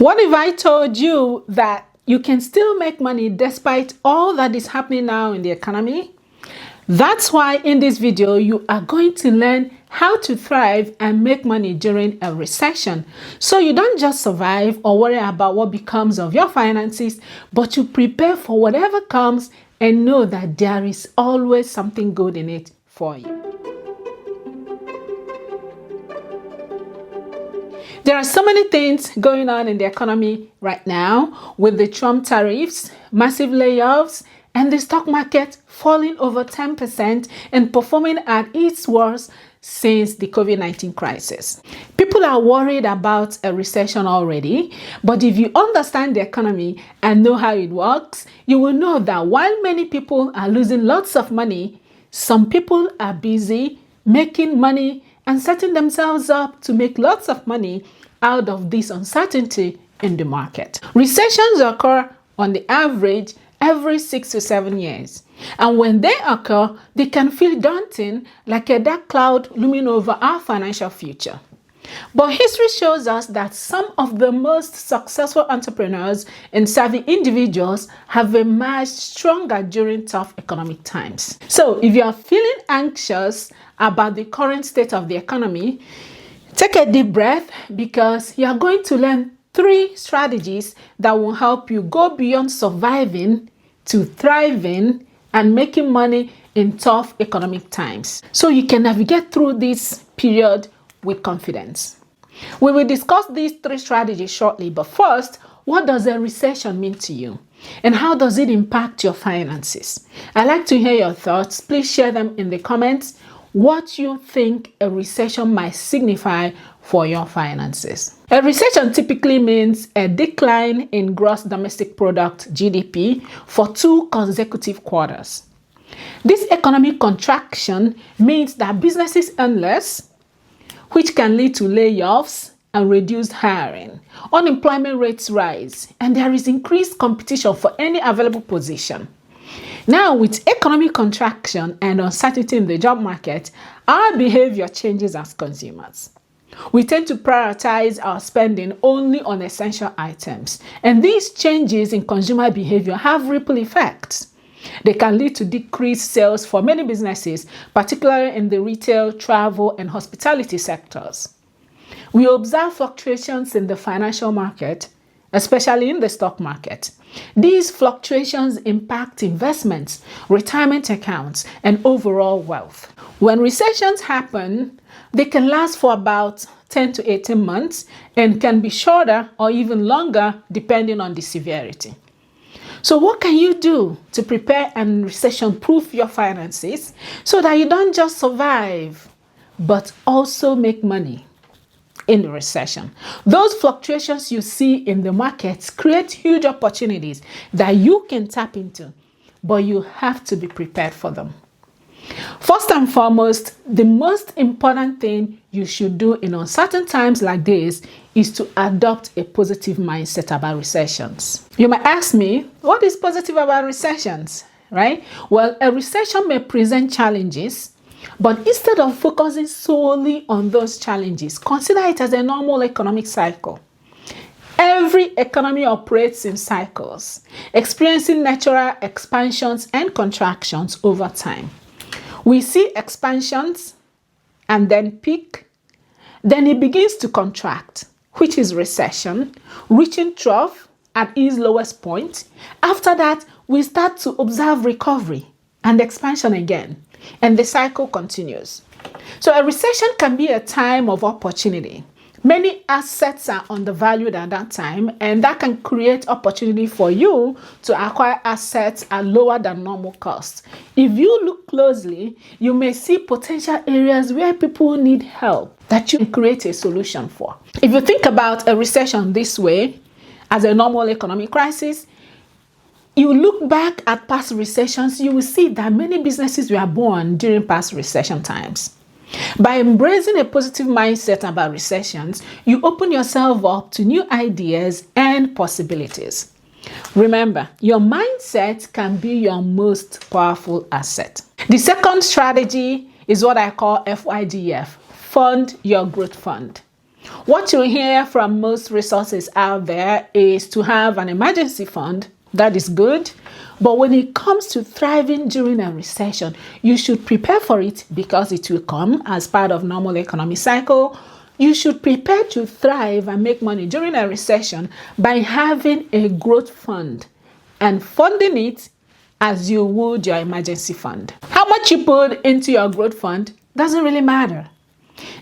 What if I told you that you can still make money despite all that is happening now in the economy? That's why in this video, you are going to learn how to thrive and make money during a recession. So you don't just survive or worry about what becomes of your finances, but you prepare for whatever comes and know that there is always something good in it for you. There are so many things going on in the economy right now with the Trump tariffs, massive layoffs, and the stock market falling over 10% and performing at its worst since the COVID-19 crisis. People are worried about a recession already, but if you understand the economy and know how it works, you will know that while many people are losing lots of money, some people are busy making money and setting themselves up to make lots of money out of this uncertainty in the market. Recessions occur on the average every 6 to 7 years. And when they occur, they can feel daunting, like a dark cloud looming over our financial future. But history shows us that some of the most successful entrepreneurs and savvy individuals have emerged stronger during tough economic times. So if you are feeling anxious about the current state of the economy, take a deep breath, because you are going to learn 3 strategies that will help you go beyond surviving to thriving and making money in tough economic times, so you can navigate through this period with confidence. We will discuss these 3 strategies shortly, but first, what does a recession mean to you? And how does it impact your finances? I'd like to hear your thoughts. Please share them in the comments. What you think a recession might signify for your finances. A recession typically means a decline in gross domestic product (GDP) for 2 consecutive quarters. This economic contraction means that businesses earn less, which can lead to layoffs and reduced hiring. Unemployment rates rise, and there is increased competition for any available position. Now, with economic contraction and uncertainty in the job market, our behavior changes as consumers. We tend to prioritize our spending only on essential items, and these changes in consumer behavior have ripple effects. They can lead to decreased sales for many businesses, particularly in the retail, travel, and hospitality sectors. We observe fluctuations in the financial market, especially in the stock market. These fluctuations impact investments, retirement accounts, and overall wealth. When recessions happen, they can last for about 10 to 18 months and can be shorter or even longer depending on the severity. So what can you do to prepare and recession-proof your finances so that you don't just survive, but also make money in the recession? Those fluctuations you see in the markets create huge opportunities that you can tap into, but you have to be prepared for them. First and foremost, the most important thing you should do in uncertain times like this is to adopt a positive mindset about recessions. You might ask me, what is positive about recessions, right? Well, a recession may present challenges, but instead of focusing solely on those challenges, consider it as a normal economic cycle. Every economy operates in cycles, experiencing natural expansions and contractions over time. We see expansions and then peak, then it begins to contract, which is recession, reaching trough at its lowest point. After that, we start to observe recovery and expansion again, and the cycle continues. So a recession can be a time of opportunity. Many assets are undervalued at that time, and that can create opportunity for you to acquire assets at lower than normal costs. If you look closely, you may see potential areas where people need help that you can create a solution for. If you think about a recession this way, as a normal economic crisis, you look back at past recessions, you will see that many businesses were born during past recession times. By embracing a positive mindset about recessions, you open yourself up to new ideas and possibilities. Remember, your mindset can be your most powerful asset. The second strategy is what I call FYDF, Fund Your Growth Fund. What you hear from most resources out there is to have an emergency fund. That is good. But when it comes to thriving during a recession, you should prepare for it because it will come as part of normal economic cycle. You should prepare to thrive and make money during a recession by having a growth fund and funding it as you would your emergency fund. How much you put into your growth fund doesn't really matter.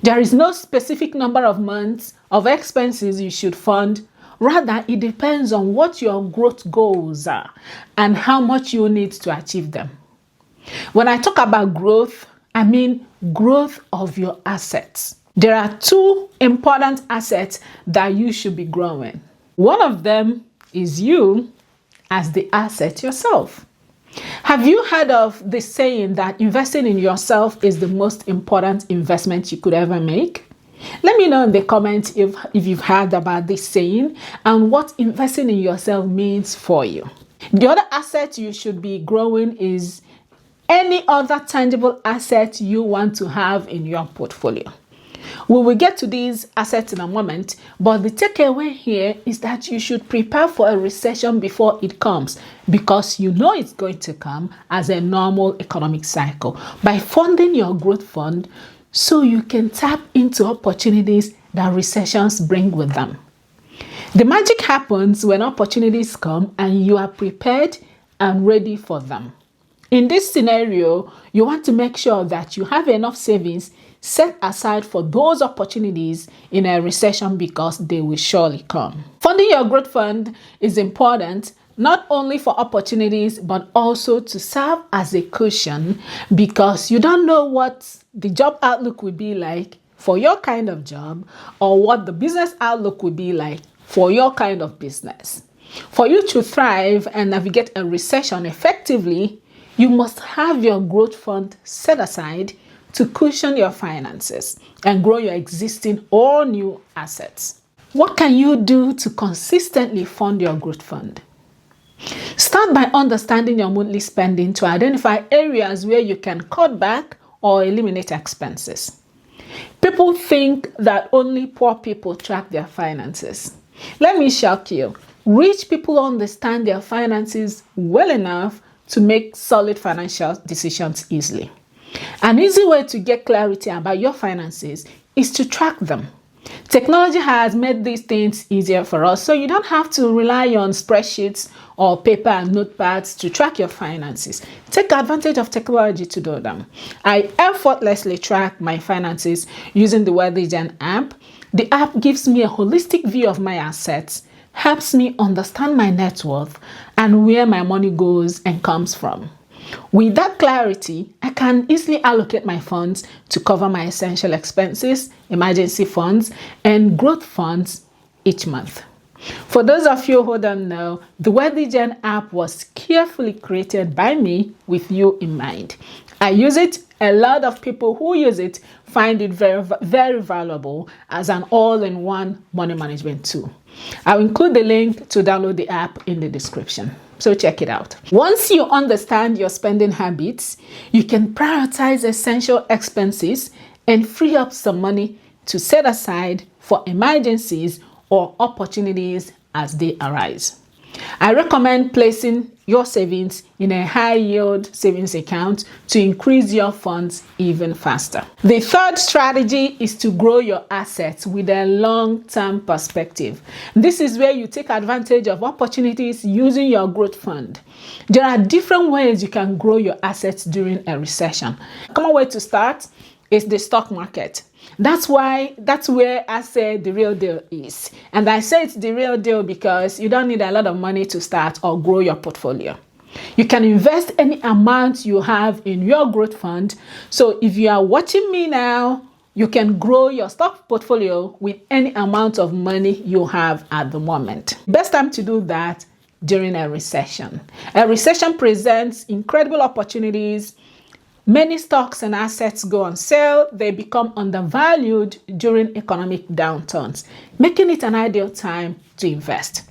There is no specific number of months of expenses you should fund. Rather, it depends on what your growth goals are and how much you need to achieve them. When I talk about growth, I mean growth of your assets. There are two important assets that you should be growing. One of them is you as the asset yourself. Have you heard of the saying that investing in yourself is the most important investment you could ever make? Let me know in the comments if you've heard about this saying and what investing in yourself means for you. The other asset you should be growing is any other tangible asset you want to have in your portfolio. We will get to these assets in a moment, but the takeaway here is that you should prepare for a recession before it comes because you know it's going to come as a normal economic cycle by funding your growth fund so you can tap into opportunities that recessions bring with them. The magic happens when opportunities come and you are prepared and ready for them. In this scenario, you want to make sure that you have enough savings set aside for those opportunities in a recession because they will surely come. Funding your growth fund is important not only for opportunities but also to serve as a cushion because you don't know what the job outlook will be like for your kind of job or what the business outlook will be like for your kind of business. For you to thrive and navigate a recession effectively, you must have your growth fund set aside to cushion your finances and grow your existing or new assets. What can you do to consistently fund your growth fund? Start by understanding your monthly spending to identify areas where you can cut back or eliminate expenses. People think that only poor people track their finances. Let me shock you. Rich people understand their finances well enough to make solid financial decisions easily. An easy way to get clarity about your finances is to track them. Technology has made these things easier for us, so you don't have to rely on spreadsheets or paper and notepads to track your finances. Take advantage of technology to do them. I effortlessly track my finances using the Recession app. The app gives me a holistic view of my assets, helps me understand my net worth and where my money goes and comes from. With that clarity, I can easily allocate my funds to cover my essential expenses, emergency funds, and growth funds each month. For those of you who don't know, the Recession app was carefully created by me with you in mind. I use it. A lot of people who use it find it very, very valuable as an all-in-one money management tool. I'll include the link to download the app in the description. So check it out. Once you understand your spending habits, you can prioritize essential expenses and free up some money to set aside for emergencies or opportunities as they arise. I recommend placing your savings in a high yield savings account to increase your funds even faster. The third strategy is to grow your assets with a long-term perspective. This is where you take advantage of opportunities using your growth fund. There are different ways you can grow your assets during a recession. A common way to start is the stock market. That's where I say the real deal is. And I say it's the real deal because you don't need a lot of money to start or grow your portfolio. You can invest any amount you have in your growth fund. So if you are watching me now, you can grow your stock portfolio with any amount of money you have at the moment. Best time to do that during a recession. A recession presents incredible opportunities. Many stocks and assets go on sale. They become undervalued during economic downturns, making it an ideal time to invest.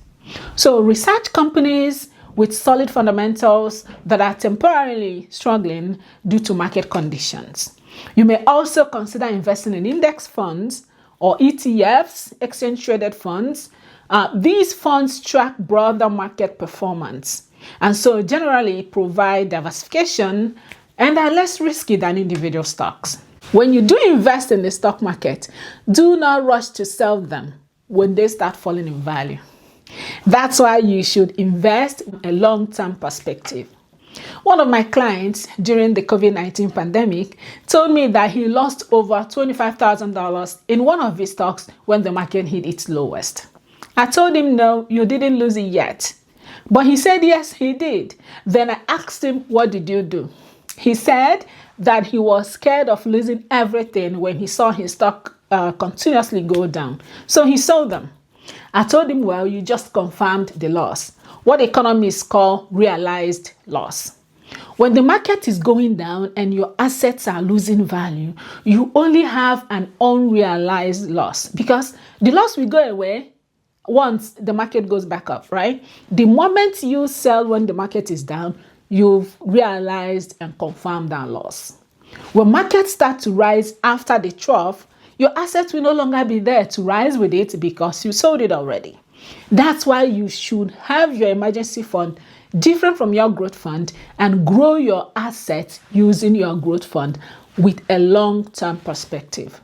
So research companies with solid fundamentals that are temporarily struggling due to market conditions. You may also consider investing in index funds or ETFs, exchange traded funds. These funds track broader market performance, and so generally provide diversification and are less risky than individual stocks. When you do invest in the stock market, do not rush to sell them when they start falling in value. That's why you should invest in a long-term perspective. One of my clients during the COVID-19 pandemic told me that he lost over $25,000 in one of his stocks when the market hit its lowest. I told him, no, you didn't lose it yet. But he said, yes, he did. Then I asked him, what did you do? He said that he was scared of losing everything when he saw his stock continuously go down. So he sold them. I told him, well, you just confirmed the loss, what economists call realized loss. When the market is going down and your assets are losing value, you only have an unrealized loss, because the loss will go away once the market goes back up, right? The moment you sell when the market is down, you've realized and confirmed that loss. When markets start to rise after the trough, your assets will no longer be there to rise with it because you sold it already. That's why you should have your emergency fund different from your growth fund and grow your assets using your growth fund with a long-term perspective.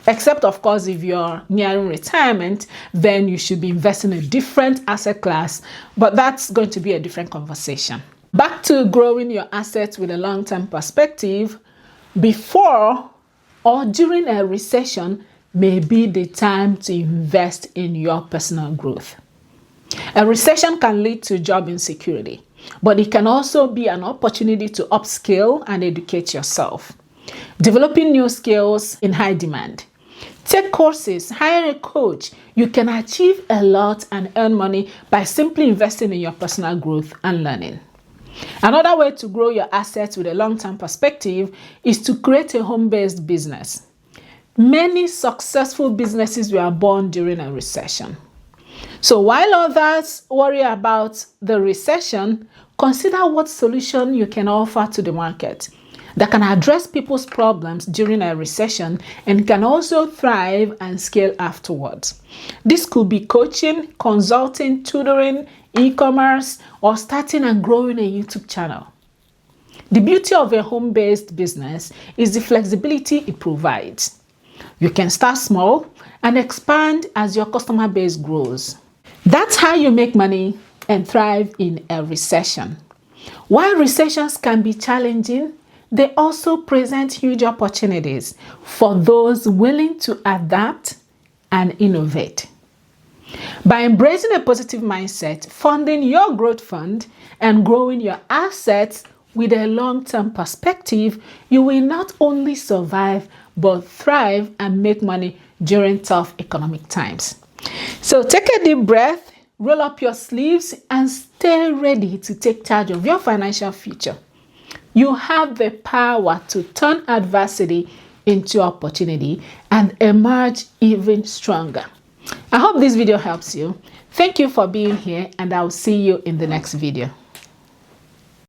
Except, of course, if you're nearing retirement, then you should be investing in a different asset class, but that's going to be a different conversation. Back to growing your assets with a long-term perspective. Before or during a recession may be the time to invest in your personal growth. A recession can lead to job insecurity, but it can also be an opportunity to upskill and educate yourself. Developing new skills in high demand. Take courses, hire a coach. You can achieve a lot and earn money by simply investing in your personal growth and learning. Another way to grow your assets with a long-term perspective is to create a home-based business. Many successful businesses were born during a recession. So while others worry about the recession, consider what solution you can offer to the market that can address people's problems during a recession and can also thrive and scale afterwards. This could be coaching, consulting, tutoring, e-commerce, or starting and growing a YouTube channel. The beauty of a home-based business is the flexibility it provides. You can start small and expand as your customer base grows. That's how you make money and thrive in a recession. While recessions can be challenging, they also present huge opportunities for those willing to adapt and innovate. By embracing a positive mindset, funding your growth fund, and growing your assets with a long-term perspective, you will not only survive, but thrive and make money during tough economic times. So take a deep breath, roll up your sleeves, and stay ready to take charge of your financial future. You have the power to turn adversity into opportunity and emerge even stronger. I hope this video helps you. Thank you for being here, and I'll see you in the next video.